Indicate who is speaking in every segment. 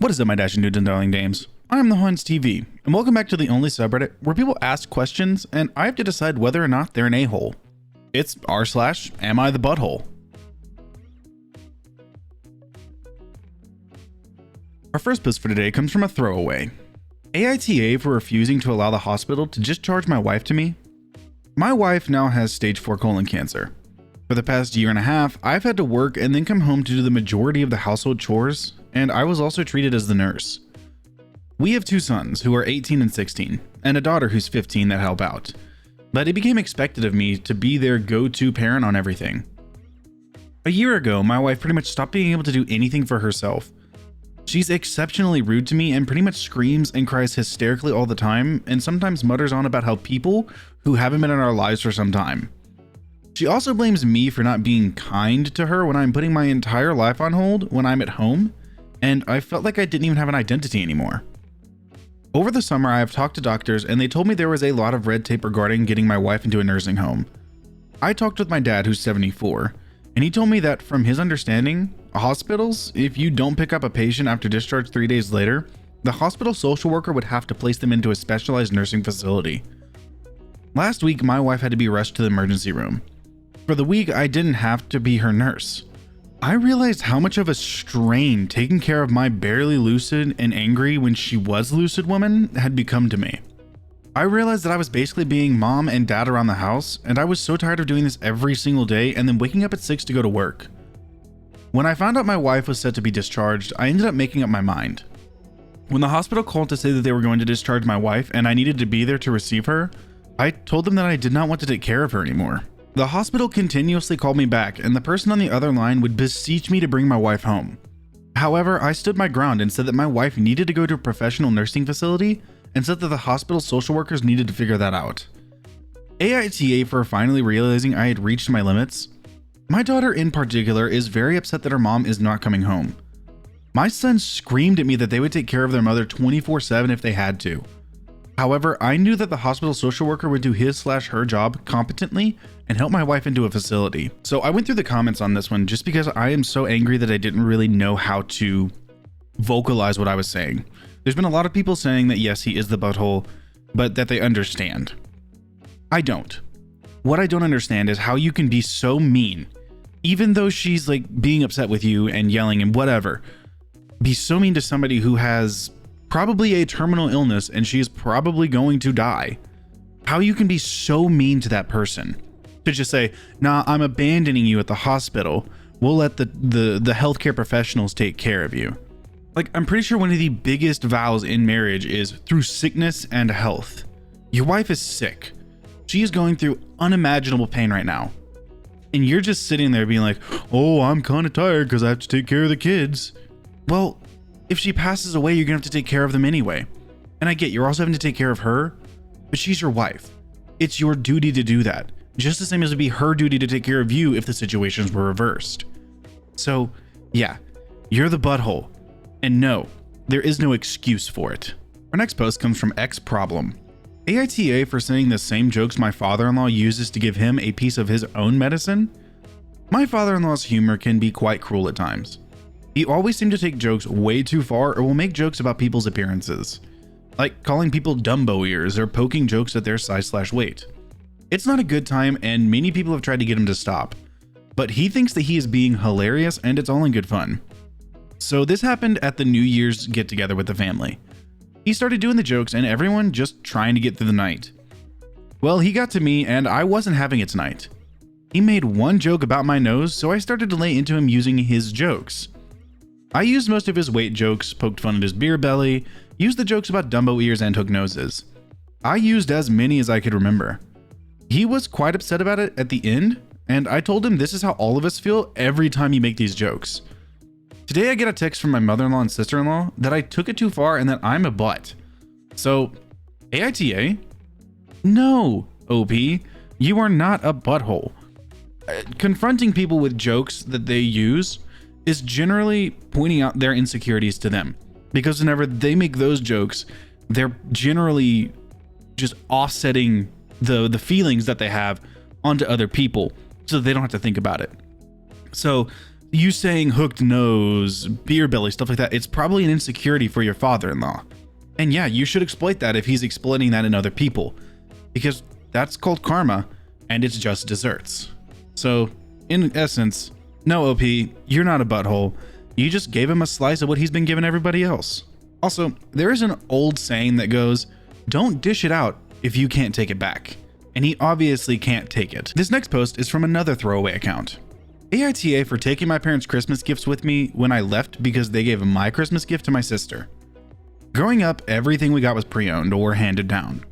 Speaker 1: What is up, my dashing dudes and darling dames? I am the Hans TV, and welcome back to the only subreddit where people ask questions and I have to decide whether or not they're an a-hole. It's r/am I the butthole? Our first post for today comes from a throwaway. AITA for refusing to allow the hospital to discharge my wife to me. My wife now has stage 4 colon cancer. For the past year and a half, I've had to work and then come home to do the majority of the household chores, and I was also treated as the nurse. We have 2 sons who are 18 and 16, and a daughter who's 15 that help out, but it became expected of me to be their go-to parent on everything. A year ago, my wife pretty much stopped being able to do anything for herself. She's exceptionally rude to me and pretty much screams and cries hysterically all the time, and sometimes mutters on about how people who haven't been in our lives for some time. She also blames me for not being kind to her when I'm putting my entire life on hold when I'm at home, and I felt like I didn't even have an identity anymore. Over the summer, I have talked to doctors and they told me there was a lot of red tape regarding getting my wife into a nursing home. I talked with my dad, who's 74, and he told me that from his understanding, hospitals, if you don't pick up a patient after discharge 3 days later, the hospital social worker would have to place them into a specialized nursing facility. Last week, my wife had to be rushed to the emergency room. For the week, I didn't have to be her nurse. I realized how much of a strain taking care of my barely lucid and angry when she was lucid woman had become to me. I realized that I was basically being mom and dad around the house, and I was so tired of doing this every single day and then waking up at 6 to go to work. When I found out my wife was set to be discharged, I ended up making up my mind. When the hospital called to say that they were going to discharge my wife and I needed to be there to receive her, I told them that I did not want to take care of her anymore. The hospital continuously called me back, and the person on the other line would beseech me to bring my wife home. However, I stood my ground and said that my wife needed to go to a professional nursing facility and said that the hospital social workers needed to figure that out. AITA for finally realizing I had reached my limits. My daughter in particular is very upset that her mom is not coming home. My son screamed at me that they would take care of their mother 24/7 if they had to. However, I knew that the hospital social worker would do his/her job competently and help my wife into a facility. So I went through the comments on this one just because I am so angry that I didn't really know how to vocalize what I was saying. There's been a lot of people saying that yes, he is the butthole, but that they understand. I don't. What I don't understand is how you can be so mean, even though she's like being upset with you and yelling and whatever, be so mean to somebody who has probably a terminal illness and she is probably going to die. How you can be so mean to that person to just say, nah, I'm abandoning you at the hospital. We'll let the healthcare professionals take care of you. Like, I'm pretty sure one of the biggest vows in marriage is through sickness and health. Your wife is sick. She is going through unimaginable pain right now. And you're just sitting there being like, oh, I'm kind of tired because I have to take care of the kids. Well, if she passes away, you're gonna have to take care of them anyway. And I get you're also having to take care of her, but she's your wife. It's your duty to do that. Just the same as it would be her duty to take care of you if the situations were reversed. So yeah, you're the butthole. And no, there is no excuse for it. Our next post comes from X Problem. AITA for saying the same jokes my father-in-law uses to give him a piece of his own medicine. My father-in-law's humor can be quite cruel at times. He always seems to take jokes way too far or will make jokes about people's appearances, like calling people Dumbo ears or poking jokes at their size/weight. It's not a good time and many people have tried to get him to stop, but he thinks that he is being hilarious and it's all in good fun. So this happened at the New Year's get together with the family. He started doing the jokes and everyone just trying to get through the night. Well, he got to me and I wasn't having it tonight. He made one joke about my nose, so I started to lay into him using his jokes. I used most of his weight jokes, poked fun at his beer belly, used the jokes about Dumbo ears and hook noses. I used as many as I could remember. He was quite upset about it at the end, and I told him this is how all of us feel every time you make these jokes. Today I get a text from my mother-in-law and sister-in-law that I took it too far and that I'm a butt. So, AITA? No, OP, you are not a butthole. Confronting people with jokes that they use is generally pointing out their insecurities to them, because whenever they make those jokes, they're generally just offsetting the feelings that they have onto other people so they don't have to think about it. So you saying hooked nose, beer belly, stuff like that, it's probably an insecurity for your father-in-law. And yeah, you should exploit that if he's exploiting that in other people, because that's called karma and it's just desserts. So in essence, no, OP, you're not a butthole. You just gave him a slice of what he's been giving everybody else. Also, there is an old saying that goes, don't dish it out if you can't take it back. And he obviously can't take it. This next post is from another throwaway account. AITA for taking my parents' Christmas gifts with me when I left because they gave my Christmas gift to my sister. Growing up, everything we got was pre-owned or handed down.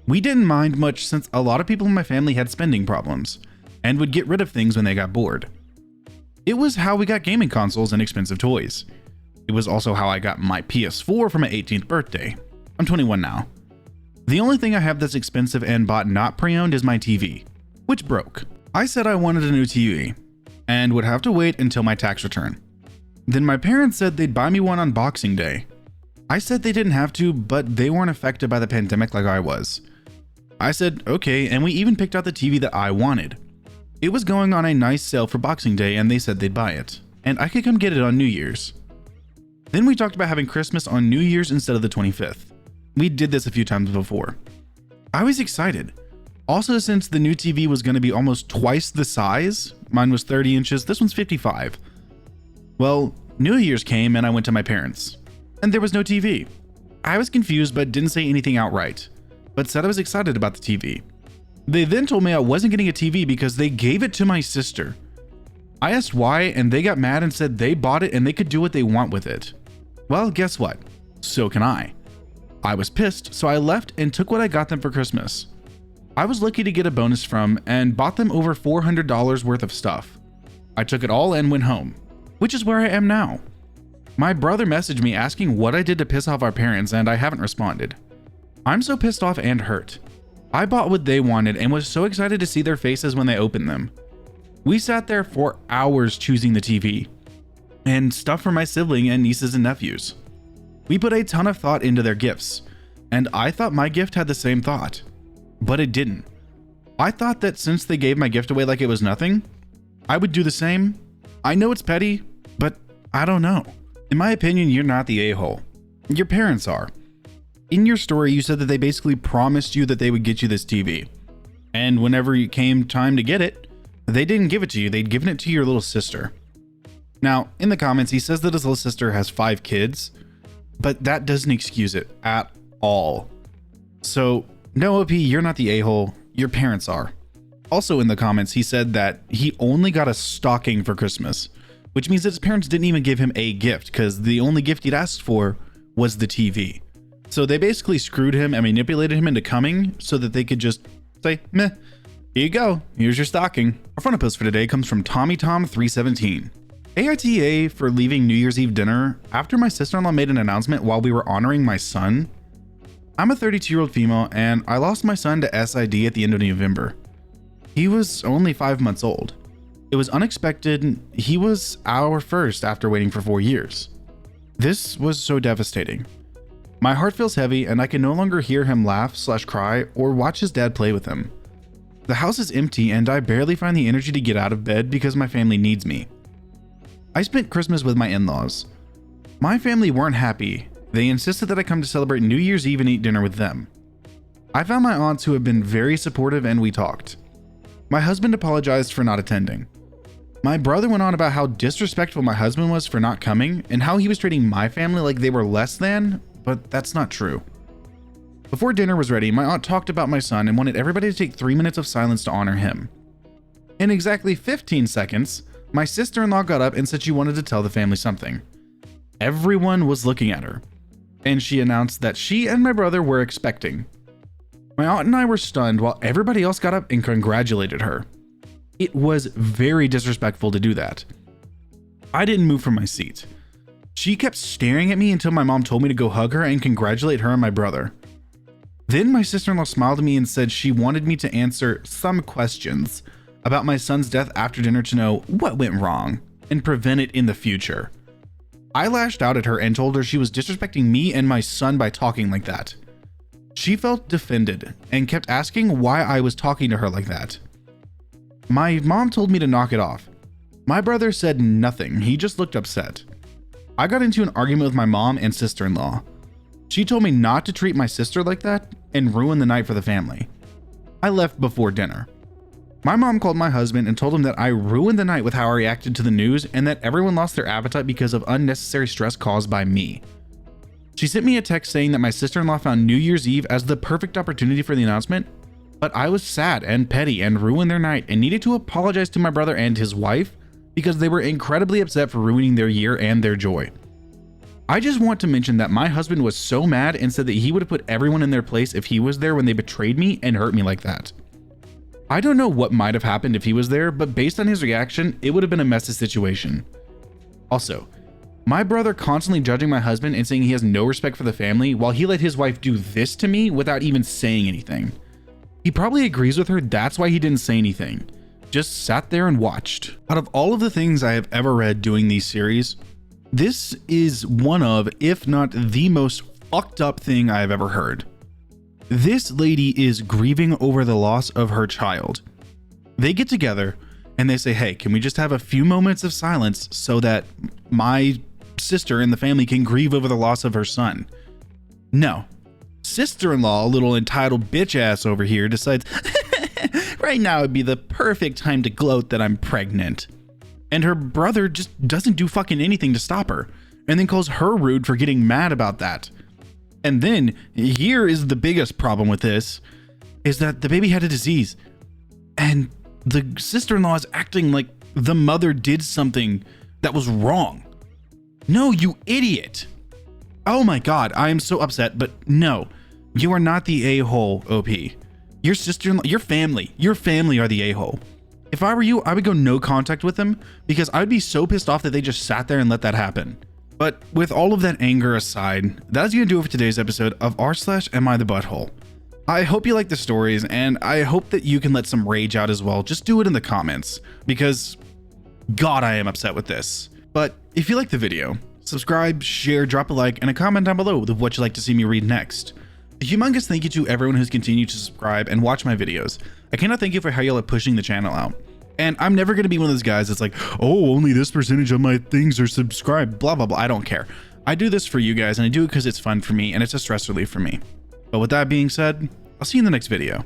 Speaker 1: We didn't mind much since a lot of people in my family had spending problems and would get rid of things when they got bored. It was how we got gaming consoles and expensive toys. It was also how I got my PS4 for my 18th birthday. I'm 21 now. The only thing I have that's expensive and bought not pre-owned is my TV, which broke. I said I wanted a new TV and would have to wait until my tax return. Then my parents said they'd buy me one on Boxing Day. I said they didn't have to, but they weren't affected by the pandemic like I was. I said okay, and we even picked out the TV that I wanted. It was going on a nice sale for Boxing Day and they said they'd buy it, and I could come get it on New Year's. Then we talked about having Christmas on New Year's instead of the 25th. We did this a few times before. I was excited. Also, since the new TV was going to be almost twice the size, mine was 30 inches, this one's 55. Well, New Year's came and I went to my parents, and there was no TV. I was confused but didn't say anything outright, but said I was excited about the TV. They then told me I wasn't getting a TV because they gave it to my sister. I asked why, and they got mad and said they bought it and they could do what they want with it. Well, guess what? So can I. I was pissed, so I left and took what I got them for Christmas. I was lucky to get a bonus from and bought them over $400 worth of stuff. I took it all and went home, which is where I am now. My brother messaged me asking what I did to piss off our parents, and I haven't responded. I'm so pissed off and hurt. I bought what they wanted and was so excited to see their faces when they opened them. We sat there for hours choosing the TV and stuff for my sibling and nieces and nephews. We put a ton of thought into their gifts, and I thought my gift had the same thought, but it didn't. I thought that since they gave my gift away like it was nothing, I would do the same. I know it's petty, but I don't know. In my opinion, you're not the a-hole. Your parents are. In your story, you said that they basically promised you that they would get you this TV, and whenever it came time to get it, they didn't give it to you, they'd given it to your little sister. Now, in the comments, he says that his little sister has 5 kids, but that doesn't excuse it at all. So, no, OP, you're not the a-hole, your parents are. Also in the comments, he said that he only got a stocking for Christmas, which means that his parents didn't even give him a gift because the only gift he'd asked for was the TV. So they basically screwed him and manipulated him into coming so that they could just say, meh, here you go, here's your stocking. Our front post for today comes from TommyTom317. AITA for leaving New Year's Eve dinner after my sister-in-law made an announcement while we were honoring my son. I'm a 32-year-old female and I lost my son to SID at the end of November. He was only 5 months old. It was unexpected. He was our first after waiting for 4 years. This was so devastating. My heart feels heavy and I can no longer hear him laugh/cry or watch his dad play with him. The house is empty and I barely find the energy to get out of bed because my family needs me. I spent Christmas with my in-laws. My family weren't happy. They insisted that I come to celebrate New Year's Eve and eat dinner with them. I found my aunts who have been very supportive and we talked. My husband apologized for not attending. My brother went on about how disrespectful my husband was for not coming and how he was treating my family like they were less than, but that's not true. Before dinner was ready, my aunt talked about my son and wanted everybody to take 3 minutes of silence to honor him. In exactly 15 seconds, my sister-in-law got up and said she wanted to tell the family something. Everyone was looking at her, and she announced that she and my brother were expecting. My aunt and I were stunned while everybody else got up and congratulated her. It was very disrespectful to do that. I didn't move from my seat. She kept staring at me until my mom told me to go hug her and congratulate her and my brother. Then my sister-in-law smiled at me and said she wanted me to answer some questions about my son's death after dinner to know what went wrong and prevent it in the future. I lashed out at her and told her she was disrespecting me and my son by talking like that. She felt defended and kept asking why I was talking to her like that. My mom told me to knock it off. My brother said nothing, he just looked upset. I got into an argument with my mom and sister-in-law. She told me not to treat my sister like that and ruin the night for the family. I left before dinner. My mom called my husband and told him that I ruined the night with how I reacted to the news and that everyone lost their appetite because of unnecessary stress caused by me. She sent me a text saying that my sister-in-law found New Year's Eve as the perfect opportunity for the announcement, but I was sad and petty and ruined their night and needed to apologize to my brother and his wife because they were incredibly upset for ruining their year and their joy. I just want to mention that my husband was so mad and said that he would have put everyone in their place if he was there when they betrayed me and hurt me like that. I don't know what might have happened if he was there, but based on his reaction, it would have been a messy situation. Also, my brother constantly judging my husband and saying he has no respect for the family while he let his wife do this to me without even saying anything. He probably agrees with her, that's why he didn't say anything. Just sat there and watched. Out of all of the things I have ever read doing these series, this is one of, if not the most fucked up thing I've ever heard. This lady is grieving over the loss of her child. They get together and they say, hey, can we just have a few moments of silence so that my sister and the family can grieve over the loss of her son? No. Sister-in-law, a little entitled bitch ass over here, decides right now would be the perfect time to gloat that I'm pregnant. And her brother just doesn't do fucking anything to stop her, and then calls her rude for getting mad about that. And then, here is the biggest problem with this, is that the baby had a disease, and the sister-in-law is acting like the mother did something that was wrong. No, you idiot. Oh my god, I am so upset, but no, you are not the a-hole, OP. Your sister-in-law, your family are the a-hole. If I were you, I would go no contact with them because I'd be so pissed off that they just sat there and let that happen. But with all of that anger aside, that's gonna do it for today's episode of r/Am I the Butthole. I hope you like the stories, and I hope that you can let some rage out as well. Just do it in the comments because god, I am upset with this. But if you like the video, subscribe, share, drop a like, and a comment down below with what you'd like to see me read next. A humongous thank you to everyone who's continued to subscribe and watch my videos. I cannot thank you for how y'all are pushing the channel out. And I'm never going to be one of those guys that's like, oh, only this percentage of my things are subscribed, blah, blah, blah. I don't care. I do this for you guys, and I do it because it's fun for me and it's a stress relief for me. But with that being said, I'll see you in the next video.